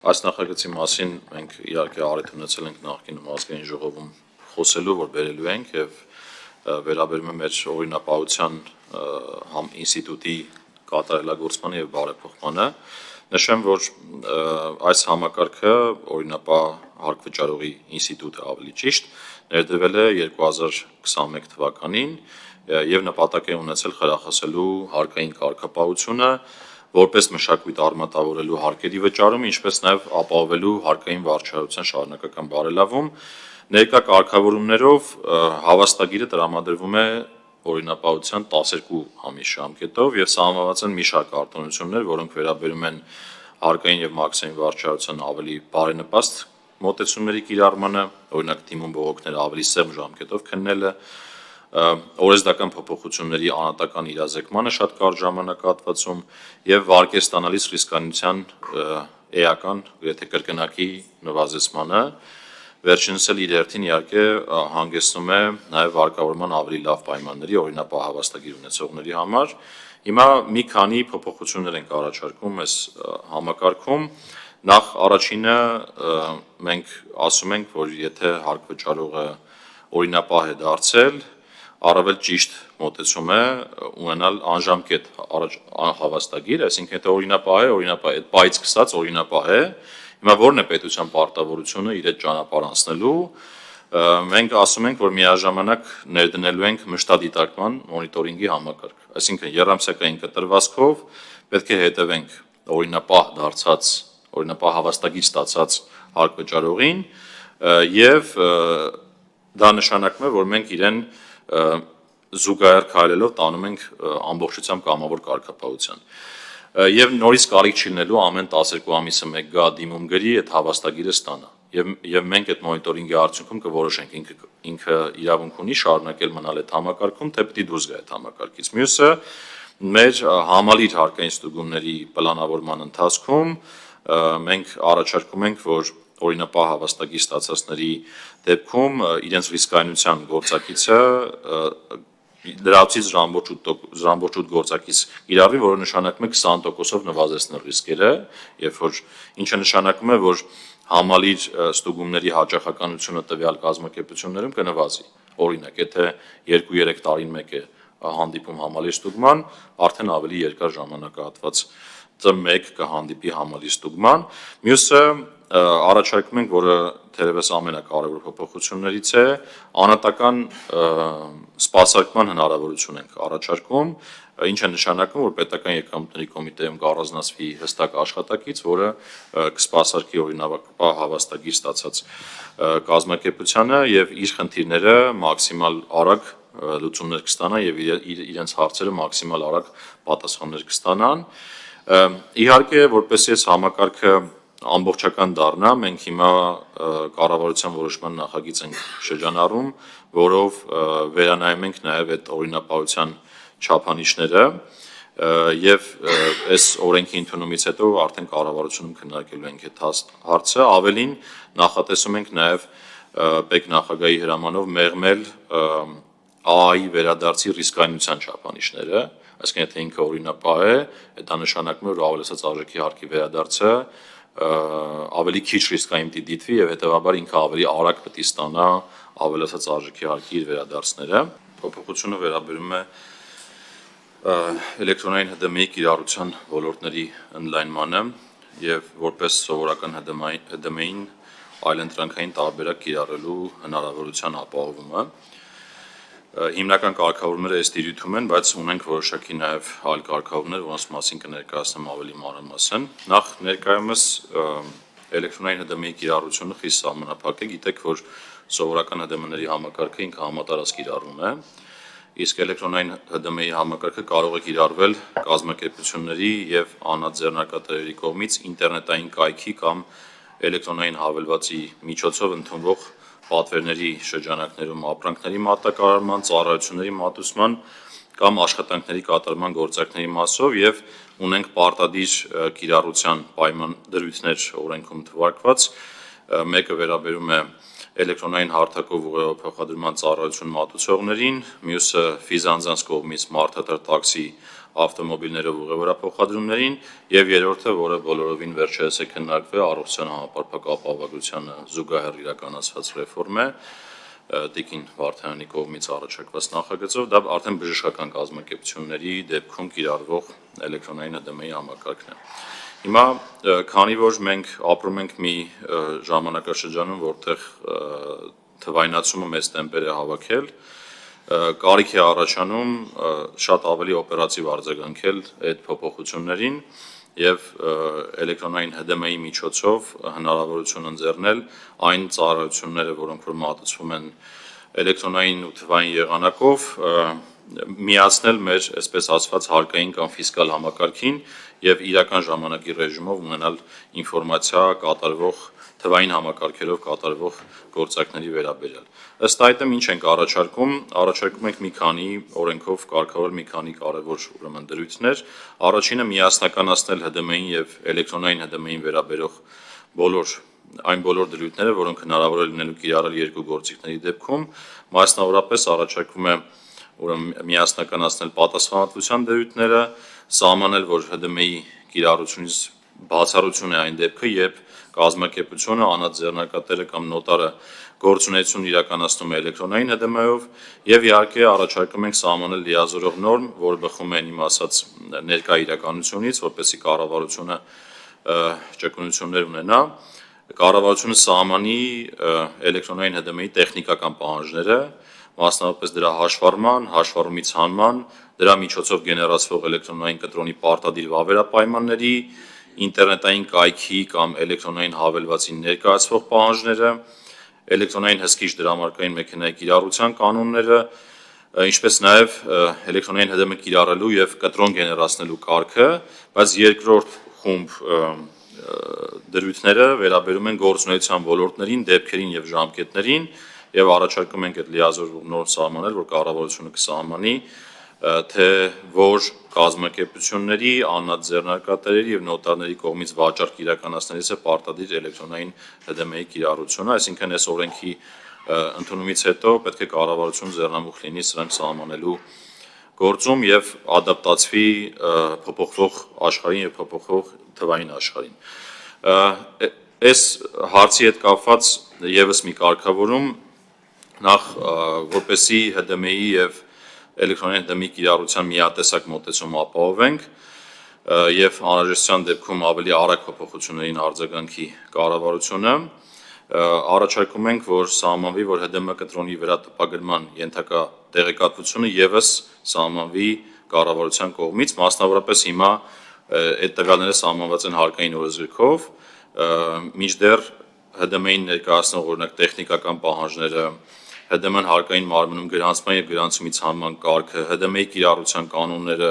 Այս նախագծի մասին մենք իհարկե առիթ ունեցել ենք նախկինում ազգային ժողովում խոսելու, որ բերելու ենք եւ վերաբերում է մեր օրինապահության ինստիտուտի կատարելագործմանը եւ բարեփոխմանը։ Նշեմ, որ այս համակարգը օրինապահ հարկվճարողի ինստիտուտը ավելի ճիշտ ներդրվել է 2021 թվականին եւ նպատակ է ունեցել խրախուսելու հարկային կարգապահությունը, որպես մշակույթ արմատավորելու հարկերի վճարումը, ինչպես նաև ապահովելու հարկային վարչարության շարունակական բարելավում։ Ներկա կարգավորումներով հավաստագիրը տրամադրվում է օրինապահության 12 ամիս ժամկետով եւ սահմանված են մի շարք արտոնություններ, որոնք վերաբերում են հարկային եւ մաքսային վարչարության ավելի բարենպաստ մոտեցումների կիրառմանը, օրինակ դիմում բողոքները ավելի սեղմ ժամկետով քննելը, օրենսդրական փոփոխությունների անհատական իրազեկմանը շատ կարճ ժամանակահատվածում եւ վարկեր ստանալիս ռիսկանության էական, գրեթե կրկնակի նվազեցմանը, վերջինս էլ իր հերթին իհարկե հանգեցնում է նաեւ վարկավորման ավելի լավ պայմանների օրինապահ հավաստագիր ունեցողների համար։ Հիմա մի քանի փոփոխություններ ենք առաջարկում այս համակարգում։ Նախ առաջինը մենք ասում ենք, որ եթե հարկվճարողը օրինապահ է դարձել, առավել ճիշտ մոտեցում է ունենալ անժամկետ հավաստագիր, այսինքն եթե օրինապահ է, այդ պահից սկսած օրինապահ է, հիմա ո՞րն է պետության պարտավորությունը իր այդ ճանապարհ անցնելու, մենք ասում ենք, որ միաժամանակ ներդնելու ենք մշտադիտարկման մոնիտորինգի համակարգ, այսինքն եռամսյակային կտրվածքով պետք է հետևենք օրինապահ հավաստագիր ստացած հարկվճարողին եւ դա նշանակում է, որ մենք իրեն զուգահեռ քայլելով տանում ենք ամբողջությամբ կամավոր կարգապահության։ Եվ նորից կարիք չի լինելու ամեն 12 ամիսը մեկ գա դիմում գրի այդ հավաստագիրը ստանա։ Եվ մենք այդ մոնիտորինգի արդյունքում կորոշենք ինքը իրավունք ունի շարունակել մնալ այդ համակարգում, թե պիտի դուրս գա այդ համակարգից։ Մյուսը մեր համալիր հարկային ստուգումների պլանավորման ընթացքում մենք առաջարկում ենք, որ օրինապահ հավաստագիր ստացածների դեպքում իրենց ռիսկայնության գործակիցը դրացից ժամբորջուտ գործակից կիրառվի, որը նշանակում է 20%-ով նվազեցնել ռիսկերը, ինչը նշանակում է, որ համալիր ստուգումների հաճախականությունը տվյալ կազմակերպություններում կնվազի։ Օրինակ, եթե 2-3 տարին մեկ է հանդիպում համալիր ստուգման, արդեն ավելի երկար ժամանակահատված T1 կհանդիպի համալիր ստուգման։ Մյուսը առաջարկում ենք, որը թերևս ամենակարևոր փոփոխություններից է, անհատական սպասարկման հնարավորություն ենք առաջարկում, ինչը նշանակում, որ պետական եկամուտների կոմիտեում կառանձնացվի հստակ աշխատակից, որը կսպասարկի օրինապահ հավաստագիր ստացած կազմակերպությանը եւ իր խնդիրները մաքսիմալ արագ լուծումներ կստանա եւ իրենց հարցերը մաքսիմալ արագ պատասխաններ կստանան։ Իհարկե, որպես այս համակարգը ամբողջական դառնա, մենք հիմա կառավարության որոշման նախագիծ ենք շրջանառում, որով վերանայում ենք նաև այդ օրինապահության չափանիշները եւ այս օրենքի ընդունումից հետո արդեն կառավարությունում քննարկելու ենք այդ հարցը, ավելին նախատեսում ենք նաև ՊԵԿ նախագահի հրամանով մեղմել ԱԱ-ի վերադարձի ռիսկայնության չափանիշները, այսինքն եթե ինքը օրինապահ է, դա նշանակում է, որ ավելացած արժեքի հարկի վերադարձը ավելի քիչ ռիսկային պիտի դիտվի եւ հետեւաբար ինքը ավելի արագ պիտի ստանա ավելացած արժեքի հարկի իր վերադարձները։ Փոփոխությունը վերաբերում է էլեկտրոնային ՀԴՄ-ի կիրառության ոլորտների ընդլայնմանը եւ որպես սովորական ՀԴՄ-ին այլընտրանքային տարբերակ կիրառելու հնարավորության ապահովումը։ Հիմնական կարգավորումները ըստ իրույթում են, բայց ունենք որոշակի նաև այլ կարգավորումներ, որոնց մասին կներկայացնեմ ավելի մանրամասն։ Նախ ներկայումս էլեկտրոնային ՀԴՄ-ի կիրառությունը խիստ սահմանափակ է, գիտեք, որ սովորական ՀԴՄ-ների համակարգը ինքը համատարած կիրառվում է, իսկ էլեկտրոնային ՀԴՄ-ի համակարգը կարող է կիրառվել կազմակերպությունների եւ անձեռնարկատերերի կողմից ինտերնետային կայքի կամ էլեկտրոնային հավելվածի միջոցով ընդունվող պատվերների շրջանակներում ապրանքների մատակարարման, ծառայությունների մատուցման կամ աշխատանքների կատարման գործակների մասով եւ ունենք պարտադիր կիրառության պայման դրույթներ օրենքում թվարկված, մեկը վերաբերում է էլեկտրոնային հարթակով ուղեղով փոխադրման ծառայություն մատուցողներին, մյուսը ֆիզանձանց կողմից մարդատար տաքսի ավտոմոբիլներով ուղևորափոխադրումներին, եւ երրորդը, որը բոլորովին վերջերս է քննարկվել, առողջության համապարփակ ապահովագրությանը զուգահեռ իրականացված ռեֆորմ է, Տիկին Վարդանյանի կողմից առաջարկված նախագծով, դա արդեն բժշկական կազմակերպությունների դեպքում կիրառվող էլեկտրոնային ՀԴՄ-ի համակարգն է։ Հիմա, քանի որ մենք ապրում ենք մի ժամանակաշրջանում, որտեղ թվայնացումը մեծ տեմպեր է հավաքել, կարիք է առաջանում շատ ավելի օպերատիվ արձագանքել այդ փոփոխություններին եւ էլեկտրոնային ՀԴՄ-ի միջոցով հնարավորություն ընձեռնել այն ծառայությունները, որոնք որ մատուցվում են էլեկտրոնային ու թվային եղանակով, միացնել մեր, այսպես ասված, հարկային կամ ֆիսկալ համակարգին եւ իրական ժամանակի ռեժիմով ունենալ ինֆորմացիա կատարվող թվային համակարգերով կատարվող գործակների վերաբերյալ։ Ըստ այդմ ինչ ենք առաջարկում ենք մի քանի օրենքով կարգավորել մի քանի կարևոր ուրեմն դրույթներ։ Առաջինը միասնականացնել ՀԴՄ-ին եւ էլեկտրոնային ՀԴՄ-ին վերաբերող այն բոլոր դրույթները, որոնք հնարավոր է լինելու կիրառել երկու գործիքների դեպքում, մասնավորապես առաջարկվում է միասնականացնել պատասխանատվության դրույթները, սահմանել, որ ՀԴՄ-ի կիրառությունից բացառություն է այն դեպքը, երբ կազմակերպությունը, անձեռնարկատերը կամ նոտարը գործունեություն իրականացնում է էլեկտրոնային ՀԴՄ-ով եւ իհարկե առաջարկում ենք սահմանել լիազորող նորմ, որը բխում է իմ ասած ներկա իրականությունից, որպեսզի կառավարությունը ճկունություններ ունենա, կառավարությունը սահմանի էլեկտրոնային ՀԴՄ-ի տեխնիկական պահանջները, մասնավորապես դրա հաշվառման, հաշվառումից հանման, դրա միջոցով գեներացվող էլեկտրոնային կտրոնի պարտադիր վավերապայմանների, ինտերնետային կայքի կամ էլեկտրոնային հավելվածի ներկայացվող պահանջները, էլեկտրոնային հսկիչ դրամարկային մեքենայի կիրառության կանոնները, ինչպես նաև էլեկտրոնային ՀԴՄ կիրառելու եւ կտրոն գեներացնելու կարգը, բայց երկրորդ խումբ դրույթները վերաբերում են գործունեության ոլորտներին, դեպքերին եւ ժամկետներին եւ առաջարկում ենք այդ լիազոր նոր սահմանել, որ կառավարությունը կսահմանի, թե որ կազմակերպությունների, անձեռնարկատերերի եւ նոտարների կողմից վաճառք իրականացնելիս է պարտադիր էլեկտրոնային ՀԴՄ-ի կիրառությունը, այսինքն այս օրենքի ընդունումից հետո պետք է կառավարությունը ձեռնամուխ լինի սրանք սահմանելու գործում եւ ադապտացվի փոփոխվող աշխարհին եւ փոփոխվող թվային աշխարհին։ Այս հարցի հետ կապված եւս մի կարգավորում նախ որպեսի ՀԴՄ-ի եւ էլեկտրոնային ՀԴՄ-ի կիրառության միատեսակ մոտեցում ապահովենք եւ անհրաժեշտության դեպքում ավելի արագ փոփոխություններին արձագանքի կառավարությունը, առաջարկում ենք, որ սահմանվի, որ ՀԴՄ կտրոնի վրա տպագրման ենթակա տեղեկատվությունը եւս սահմանվի կառավարության կողմից, մասնավորապես հիմա այդ տվյալները սահմանված են հարկային օրենսգրքով, մինչդեռ ՀԴՄ-ին ներկայացնող օրինակ տեխնիկական պահանջները, ՀԴՄ-ն հարկային մարմնում գրանցման եւ գրանցումից հանման կարգը, ՀԴՄ-ի կիրառության կանոնները,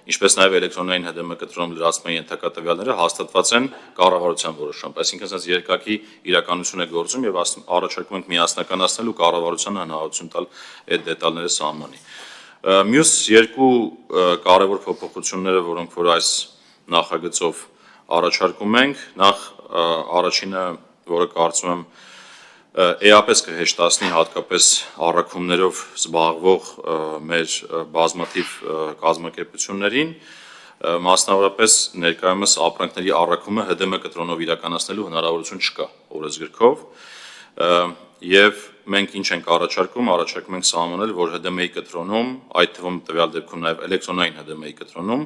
ինչպես նաեւ էլեկտրոնային ՀԴՄ կտրոնում լրացման ենթակա տվյալները հաստատված են կառավարության որոշմամբ, այսինքն ասած երկակի իրականություն է գործում եւ առաջարկում ենք միասնականացնել ու կառավարությանը հնարավորություն տալ այդ դետալները սահմանի։ Մյուս երկու կարևոր փոփոխությունները, որոնք որ այս նախագծով առաջարկում ենք, նախ առաջինը, որը կարծում եմ էապես կհեշտացնի հատկապես առաքումներով զբաղվող մեր բազմաթիվ կազմակերպություններին, մասնավորապես ներկայումս ապրանքների առաքումը ՀԴՄ կտրոնով իրականացնելու հնարավորություն չկա օրենսգրքով եւ մենք ինչ ենք առաջարկում ենք սահմանել, որ ՀԴՄ-ի կտրոնում, այդ թվում տվյալ դեպքում նաեւ էլեկտրոնային ՀԴՄ-ի կտրոնում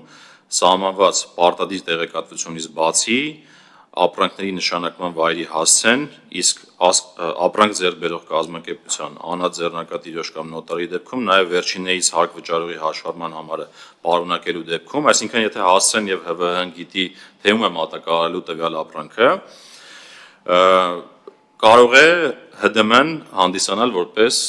սահմանված պարտադիր տեղեկատվությունից բացի ապրանքների նշանակման վայրի հասցեն, իսկ ապրանք ձեռք բերող կազմակերպության անձեռնարկատիրոջ կամ նոտարի դեպքում նաև վերջիններից հարկ վճարողի հաշվառման համարը պարունակելու դեպքում, այսինքն եթե հասցեն եւ ՀՎՀ-ն գիտի, թե ում է մատակարարելու տվյալ ապրանքը, կարող է ՀԴՄ-ն հանդիսանալ որպես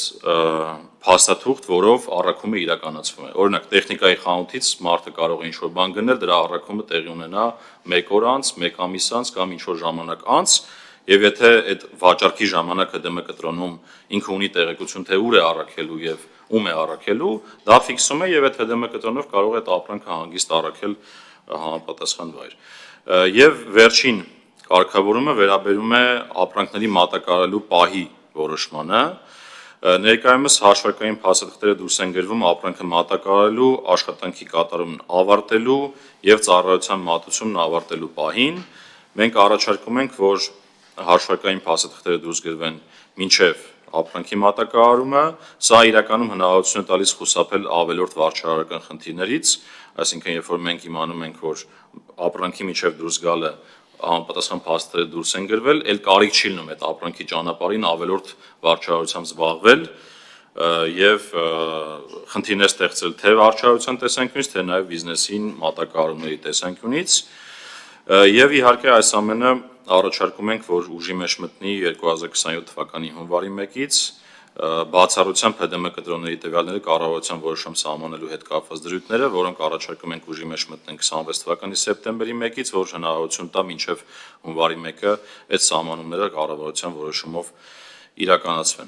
փաստաթուղթ, որով առաքումը իրականացվում է։ Օրինակ, տեխնիկայի խանութից մարդը կարող է ինչ-որ բան գնել, դրա առաքումը տեղի ունենա 1 օր անց, 1 ամիս անց կամ ինչ-որ ժամանակ անց, եւ եթե այդ վաճառքի ժամանակ ՀԴՄ կտրոնում ինքը ունի տեղեկություն, թե ուր է առաքելու եւ ում է առաքելու, դա ֆիքսում է եւ այդ ՀԴՄ կտրոնով կարող է այդ ապրանքը հանգիստ առաքել համապատասխան վայր։ Եվ վերջին կարգավորումը վերաբերում է ապրանքների մատակարարելու պահի որոշմանը, Ներկայումս հաշվարկային փաստաթղթերը դուրս են գրվում ապրանքը մատակարարելու, աշխատանքի կատարումն ավարտելու եւ ծառայության մատուցումն ավարտելու պահին։ Մենք առաջարկում ենք, որ հաշվարկային փաստաթղթերը դուրս գրվեն մինչեւ ապրանքի մատակարարումը, սա իրականում հնարավորություն է տալիս խուսափել ավելորդ վարչարարական խնդիրներից, այսինքն երբ որ մենք իմանում ենք, որ ապրանքի միջև դուրս գալը համապատասխան փաստերը դուրս են գրվել, այլ կարիք չի լինում այդ ապրանքի ճանապարհին ավելորդ վարչարարությամբ զբաղվել եւ խնդիրներ ստեղծել թե վարչարարության տեսանկյունից, թե նաեւ բիզնեսին մատակարարումների տեսանկյունից եւ իհարկե այս ամենը առաջարկում ենք, որ ուժի մեջ մտնի 2027 թվականի հունվարի 1-ից բացառությամբ ՀԴՄ կտրոնների տվյալները կառավարության որոշում սահմանելու հետ կապված դրույթները, որոնք առաջարկում ենք ուժի մեջ մտնեն 26 թվականի սեպտեմբերի 1-ից, որ հնարավորություն տա մինչև հունվարի 1-ը այդ սահմանումները կառավարության որոշումով իրականացվեն։